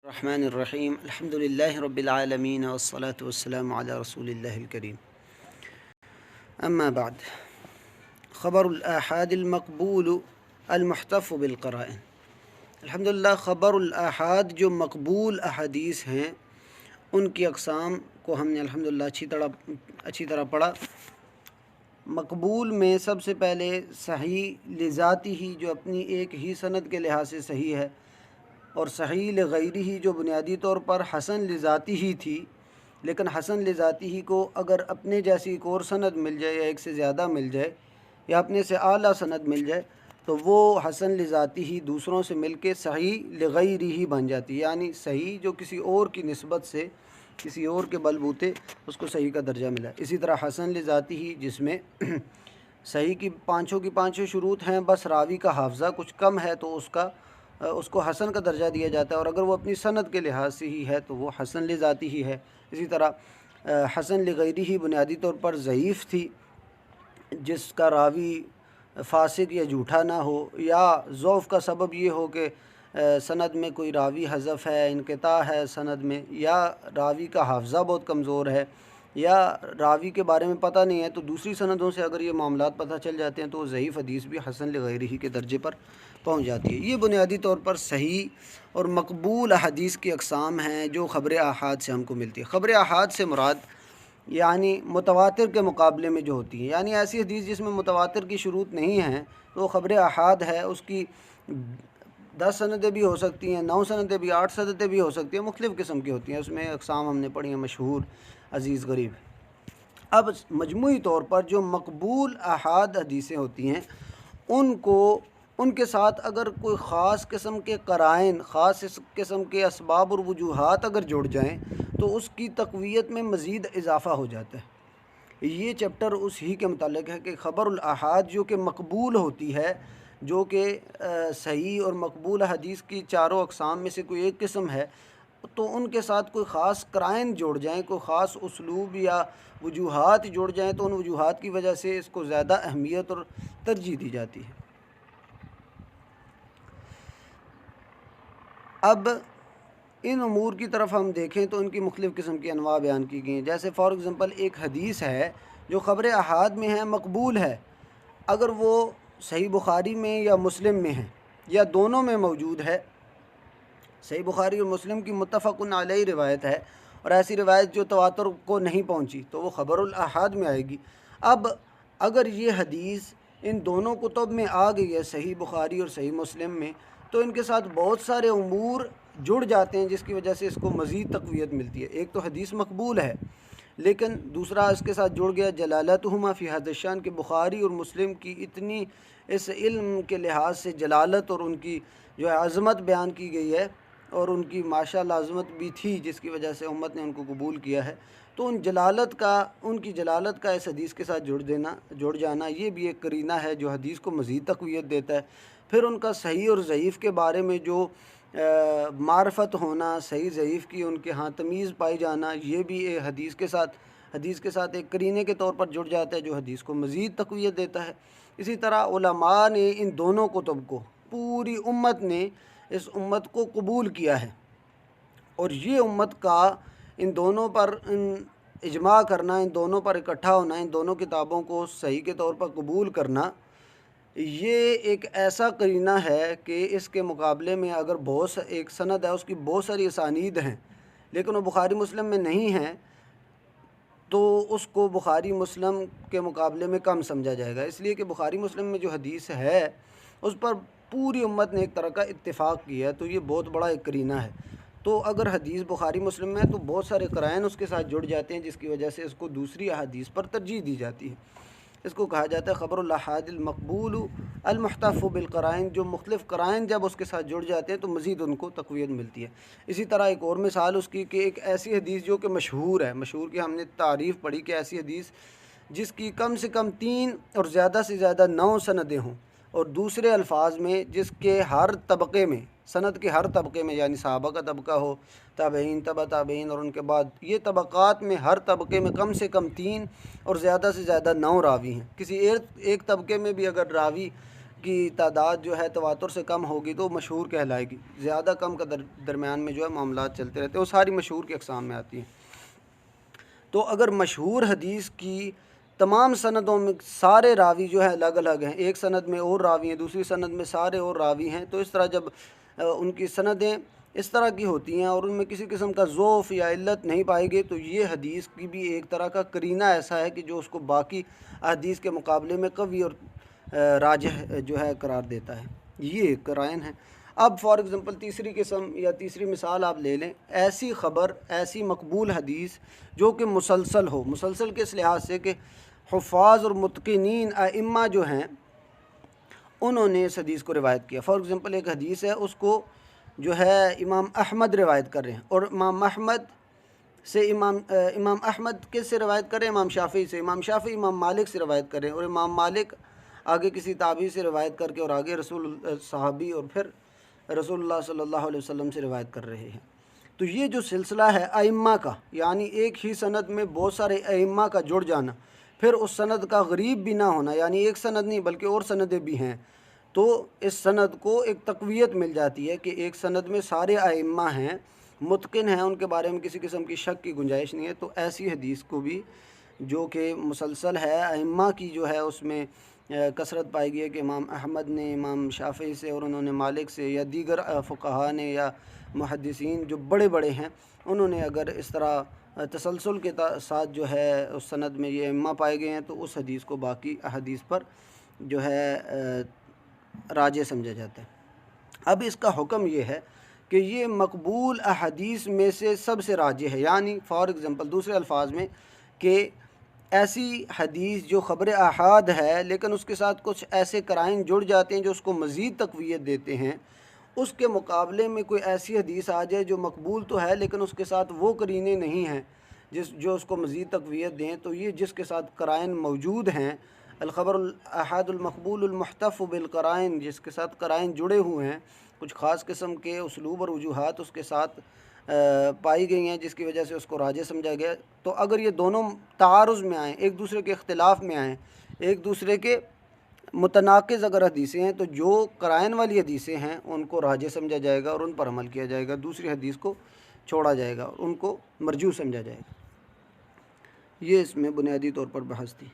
الرحمن الرحیم الحمد للہ رب العالمین والصلاة والسلام علی رسول اللہ الکریم اما بعد خبر الآحاد المقبول المحتف بالقرائن۔ الحمدللہ خبر الآحاد جو مقبول احادیث ہیں ان کی اقسام کو ہم نے الحمدللہ اچھی طرح پڑھا۔ مقبول میں سب سے پہلے صحیح لذاتی ہی جو اپنی ایک ہی سند کے لحاظ سے صحیح ہے، اور صحیح لغیری ہی جو بنیادی طور پر حسن لذاتی ہی تھی، لیکن حسن لذاتی ہی کو اگر اپنے جیسی ایک اور سند مل جائے یا ایک سے زیادہ مل جائے یا اپنے سے اعلیٰ سند مل جائے تو وہ حسن لذاتی ہی دوسروں سے مل کے صحیح لغیری ہی بن جاتی ہے، یعنی صحیح جو کسی اور کی نسبت سے کسی اور کے بلبوتے اس کو صحیح کا درجہ ملا۔ اسی طرح حسن لذاتی ہی جس میں صحیح کی پانچوں شروط ہیں، بس راوی کا حافظہ کچھ کم ہے تو اس کو حسن کا درجہ دیا جاتا ہے، اور اگر وہ اپنی سند کے لحاظ سے ہی ہے تو وہ حسن لذاتی ہی ہے۔ اسی طرح حسن لغیری ہی بنیادی طور پر ضعیف تھی، جس کا راوی فاسق یا جھوٹا نہ ہو، یا ضعف کا سبب یہ ہو کہ سند میں کوئی راوی حذف ہے، انقطاع ہے سند میں، یا راوی کا حافظہ بہت کمزور ہے، یا راوی کے بارے میں پتہ نہیں ہے، تو دوسری سندوں سے اگر یہ معاملات پتہ چل جاتے ہیں تو وہ ضعیف حدیث بھی حسن لغیری ہی کے درجے پر پہنچ جاتی ہے۔ یہ بنیادی طور پر صحیح اور مقبول احادیث کی اقسام ہیں جو خبر آحاد سے ہم کو ملتی ہے۔ خبر آحاد سے مراد یعنی متواتر کے مقابلے میں جو ہوتی ہیں، یعنی ایسی حدیث جس میں متواتر کی شروط نہیں ہیں تو وہ خبر آحاد ہے۔ اس کی 10 سندیں بھی ہو سکتی ہیں، 9 سندیں بھی، 8 سندیں بھی ہو سکتی ہیں، مختلف قسم کی ہوتی ہیں۔ اس میں اقسام ہم نے پڑھی ہیں، مشہور، عزیز، غریب۔ اب مجموعی طور پر جو مقبول آحاد حدیثیں ہوتی ہیں ان کے ساتھ اگر کوئی خاص قسم کے قرائن، خاص قسم کے اسباب اور وجوہات اگر جڑ جائیں تو اس کی تقویت میں مزید اضافہ ہو جاتا ہے۔ یہ چیپٹر اس ہی کے متعلق ہے کہ خبر الآحاد جو کہ مقبول ہوتی ہے، جو کہ صحیح اور مقبول حدیث کی چاروں اقسام میں سے کوئی ایک قسم ہے، تو ان کے ساتھ کوئی خاص قرائن جوڑ جائیں، کوئی خاص اسلوب یا وجوہات جوڑ جائیں تو ان وجوہات کی وجہ سے اس کو زیادہ اہمیت اور ترجیح دی جاتی ہے۔ اب ان امور کی طرف ہم دیکھیں تو ان کی مختلف قسم کی انواع بیان کی گئی ہیں۔ جیسے فار ایگزامپل ایک حدیث ہے جو خبر آحاد میں ہے، مقبول ہے، اگر وہ صحیح بخاری میں یا مسلم میں ہے یا دونوں میں موجود ہے، صحیح بخاری اور مسلم کی متفق علیہ روایت ہے، اور ایسی روایت جو تواتر کو نہیں پہنچی تو وہ خبر الآحاد میں آئے گی۔ اب اگر یہ حدیث ان دونوں کتب میں آ گئی ہے، صحیح بخاری اور صحیح مسلم میں، تو ان کے ساتھ بہت سارے امور جڑ جاتے ہیں جس کی وجہ سے اس کو مزید تقویت ملتی ہے۔ ایک تو حدیث مقبول ہے، لیکن دوسرا اس کے ساتھ جڑ گیا جلالتہما فی حد الشان کہ بخاری اور مسلم کی اتنی اس علم کے لحاظ سے جلالت اور ان کی جو ہے عظمت بیان کی گئی ہے، اور ان کی ماشاءاللہ عظمت بھی تھی جس کی وجہ سے امت نے ان کو قبول کیا ہے، تو ان کی جلالت کا اس حدیث کے ساتھ جڑ جانا یہ بھی ایک قرینہ ہے جو حدیث کو مزید تقویت دیتا ہے۔ پھر ان کا صحیح اور ضعیف کے بارے میں جو معرفت ہونا، صحیح ضعیف کی ان کے ہاں تمیز پائی جانا، یہ بھی حدیث کے ساتھ ایک قرینے کے طور پر جڑ جاتا ہے جو حدیث کو مزید تقویت دیتا ہے۔ اسی طرح علماء نے ان دونوں کتب کو، پوری امت نے اس امت کو قبول کیا ہے، اور یہ امت کا ان دونوں پر اجماع کرنا، ان دونوں پر اکٹھا ہونا، ان دونوں کتابوں کو صحیح کے طور پر قبول کرنا، یہ ایک ایسا قرینہ ہے کہ اس کے مقابلے میں اگر ایک سند ہے، اس کی بہت ساری اسانید ہیں لیکن وہ بخاری مسلم میں نہیں ہیں، تو اس کو بخاری مسلم کے مقابلے میں کم سمجھا جائے گا، اس لیے کہ بخاری مسلم میں جو حدیث ہے اس پر پوری امت نے ایک طرح کا اتفاق کیا ہے، تو یہ بہت بڑا ایک قرینہ ہے۔ تو اگر حدیث بخاری مسلم میں ہے تو بہت سارے قرائن اس کے ساتھ جڑ جاتے ہیں جس کی وجہ سے اس کو دوسری احادیث پر ترجیح دی جاتی ہے۔ اس کو کہا جاتا ہے خبر الآحاد المقبول المحتف بالقرائن، جو مختلف قرائن جب اس کے ساتھ جڑ جاتے ہیں تو مزید ان کو تقویت ملتی ہے۔ اسی طرح ایک اور مثال اس کی کہ ایک ایسی حدیث جو کہ مشہور ہے، مشہور کی ہم نے تعریف پڑھی کہ ایسی حدیث جس کی کم سے کم 3 اور زیادہ سے زیادہ 9 سندیں ہوں، اور دوسرے الفاظ میں جس کے ہر طبقے میں، سند کے ہر طبقے میں، یعنی صحابہ کا طبقہ ہو، تابعین، تبع تابعین، اور ان کے بعد یہ طبقات میں ہر طبقے میں کم سے کم 3 اور زیادہ سے زیادہ 9 راوی ہیں۔ کسی ایک طبقے میں بھی اگر راوی کی تعداد جو ہے تواتر سے کم ہوگی تو مشہور کہلائے گی. زیادہ کم کا درمیان میں جو ہے معاملات چلتے رہتے ہیں، وہ ساری مشہور کی اقسام میں آتی ہیں. تو اگر مشہور حدیث کی تمام سندوں میں سارے راوی جو ہے الگ الگ ہیں، ایک سند میں اور راوی ہیں، دوسری سند میں سارے اور راوی ہیں، تو اس طرح جب ان کی سندیں اس طرح کی ہوتی ہیں اور ان میں کسی قسم کا ضعف یا علت نہیں پائی گئی، تو یہ حدیث کی بھی ایک طرح کا قرینہ ایسا ہے کہ جو اس کو باقی احادیث کے مقابلے میں قوی اور راجح جو ہے قرار دیتا ہے. یہ ایک قرائن ہے. اب فار ایگزامپل تیسری قسم یا تیسری مثال آپ لے لیں، ایسی خبر، ایسی مقبول حدیث جو کہ مسلسل ہو. مسلسل کس لحاظ سے کہ حفاظ اور متقنین ائمہ جو ہیں انہوں نے اس حدیث کو روایت کیا. فار ایگزامپل ایک حدیث ہے، اس کو جو ہے امام احمد روایت کر رہے ہیں، اور امام احمد سے امام احمد کس سے روایت کر رہے ہیں؟ امام شافعی سے. امام شافعی امام مالک سے روایت کر رہے ہیں، اور امام مالک آگے کسی تابعی سے روایت کر کے، اور آگے صحابی اور پھر رسول اللہ صلی اللہ علیہ وسلم سے روایت کر رہے ہیں. تو یہ جو سلسلہ ہے ائمہ کا، یعنی ایک ہی سند میں بہت سارے ائمہ کا جڑ جانا، پھر اس سند کا غریب بھی نہ ہونا، یعنی ایک سند نہیں بلکہ اور سندیں بھی ہیں، تو اس سند کو ایک تقویت مل جاتی ہے کہ ایک سند میں سارے ائمہ ہیں، متقن ہیں، ان کے بارے میں کسی قسم کی شک کی گنجائش نہیں ہے. تو ایسی حدیث کو بھی جو کہ مسلسل ہے، ائمہ کی جو ہے اس میں کثرت پائی گئی ہے کہ امام احمد نے امام شافعی سے، اور انہوں نے مالک سے، یا دیگر فقہا نے یا محدثین جو بڑے بڑے ہیں، انہوں نے اگر اس طرح تسلسل کے ساتھ جو ہے اس سند میں یہ ائمہ پائے گئے ہیں، تو اس حدیث کو باقی احادیث پر جو ہے راجح سمجھا جاتا ہے. اب اس کا حکم یہ ہے کہ یہ مقبول احادیث میں سے سب سے راجح ہے. یعنی فار ایگزامپل دوسرے الفاظ میں کہ ایسی حدیث جو خبر احاد ہے لیکن اس کے ساتھ کچھ ایسے قرائن جڑ جاتے ہیں جو اس کو مزید تقویت دیتے ہیں، اس کے مقابلے میں کوئی ایسی حدیث آ جائے جو مقبول تو ہے لیکن اس کے ساتھ وہ قرینے نہیں ہیں جو اس کو مزید تقویت دیں، تو یہ جس کے ساتھ قرائن موجود ہیں، الخبر الاحاد المقبول المحتف بالقرائن، جس کے ساتھ قرائن جڑے ہوئے ہیں، کچھ خاص قسم کے اسلوب اور وجوہات اس کے ساتھ پائی گئی ہیں جس کی وجہ سے اس کو راجح سمجھا گیا. تو اگر یہ دونوں تعارض میں آئیں، ایک دوسرے کے اختلاف میں آئیں، ایک دوسرے کے متناقض اگر حدیثیں ہیں، تو جو قرائن والی حدیثیں ہیں ان کو راجح سمجھا جائے گا اور ان پر عمل کیا جائے گا، دوسری حدیث کو چھوڑا جائے گا اور ان کو مرجوح سمجھا جائے گا. یہ اس میں بنیادی طور پر بحث تھی.